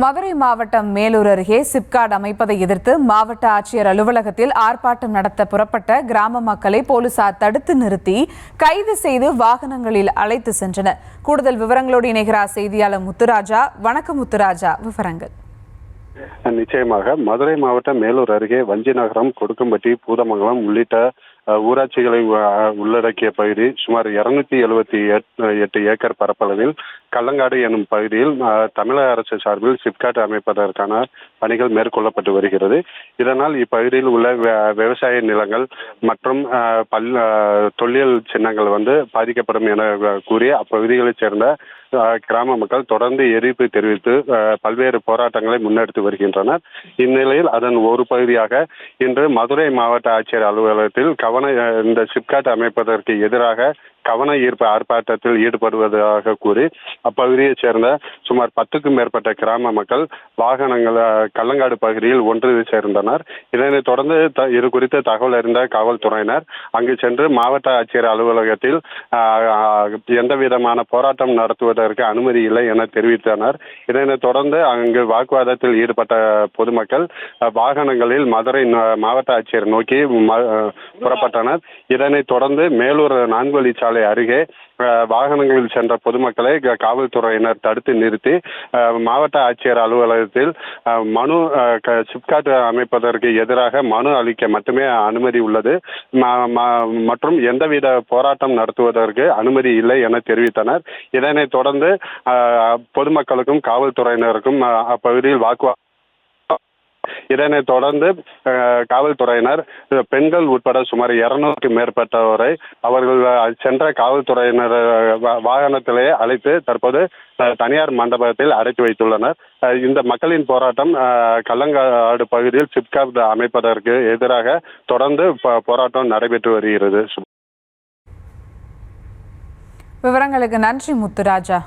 மதுரை மாவட்டம் மேலூர் அருகே சிப்காட் அமைப்பதை எதிர்த்து மாவட்ட ஆட்சியர் அலுவலகத்தில் ஆர்ப்பாட்டம் நடத்த புறப்பட்ட கிராம மக்களை போலீசார் தடுத்து நிறுத்தி கைது செய்து வாகனங்களில் அழைத்து சென்றனர். கூடுதல் விவரங்களோடு இணைகிறார் செய்தியாளர் முத்துராஜா. வணக்கம் முத்துராஜா, விவரங்கள். நிச்சயமாக மதுரை மாவட்டம் மேலூர் அருகே வஞ்சி நகரம், கொடுக்கம்பட்டி, பூதமங்கலம் உள்ளிட்ட ஊராட்சிகளை உள்ளடக்கிய பகுதி சுமார் 278 ஏக்கர் பரப்பளவில் கள்ளங்காடு எனும் பகுதியில் தமிழக அரசு சார்பில் சிப்காட் அமைப்பதற்கான பணிகள் மேற்கொள்ளப்பட்டு வருகிறது. இதனால் இப்பகுதியில் உள்ள விவசாய நிலங்கள் மற்றும் தொல்லியல் சின்னங்கள் பாதிக்கப்படும் என கூறி அப்பகுதிகளைச் சேர்ந்த கிராம மக்கள் தொடர்ந்து எதிர்ப்பு தெரிவித்து பல்வேறு போராட்டங்களை முன்னெடுத்து வருகின்றனர். இந்நிலையில் அதன் ஒரு பகுதியாக இன்று மதுரை மாவட்ட ஆட்சியர் அலுவலகத்தில் இந்த சிப்காட் அமைப்பதற்கு எதிராக கவன ஈர்ப்பு ஆர்ப்பாட்டத்தில் ஈடுபடுவதாக கூறி அப்பகுதியைச் சேர்ந்த சுமார் 10க்கும் மேற்பட்ட கிராம மக்கள் வாகனங்கள் கள்ளங்காடு பகுதியில் ஒன்று சேர்ந்தனர். இதனைத் தொடர்ந்து இது குறித்து தகவல் அறிந்த காவல்துறையினர் அங்கு சென்று மாவட்ட ஆட்சியர் அலுவலகத்தில் எந்த விதமான போராட்டம் நடத்துவதற்கு அனுமதி இல்லை என தெரிவித்தனர். இதனைத் தொடர்ந்து அங்கு வாக்குவாதத்தில் ஈடுபட்ட பொதுமக்கள் வாகனங்களில் மதுரை மாவட்ட ஆட்சியர் நோக்கி புறப்பட்டனர். இதனைத் தொடர்ந்து மேலூர் 4 வழிச்சாலை அருகே வாகனங்களில் சென்ற பொதுமக்களை காவல்துறையினர் தடுத்து நிறுத்தி மாவட்ட ஆட்சியர் அலுவலகத்தில் மனு சிப்காட் அமைப்பதற்கு எதிராக மனு அளிக்க மட்டுமே அனுமதி உள்ளது மற்றும் எந்தவித போராட்டம் நடத்துவதற்கு அனுமதி இல்லை என தெரிவித்தனர். இதனைத் தொடர்ந்து பொதுமக்களுக்கும் காவல்துறையினருக்கும் அப்பகுதியில் வாக்குவாதம். இதனைத் தொடர்ந்து காவல்துறையினர் பெண்கள் உட்பட சுமார் 200க்கும் மேற்பட்டவரை அவர்கள் சென்ற காவல்துறையினர் வாகனத்திலேயே அழைத்து தற்போது தனியார் மண்டபத்தில் அடைத்து வைத்துள்ளனர். இந்த மக்களின் போராட்டம் கள்ளங்காடு பகுதியில் சிப்காட் அமைப்பதற்கு எதிராக தொடர்ந்து போராட்டம் நடைபெற்று வருகிறது. விவரங்களுக்கு நன்றி முத்துராஜா.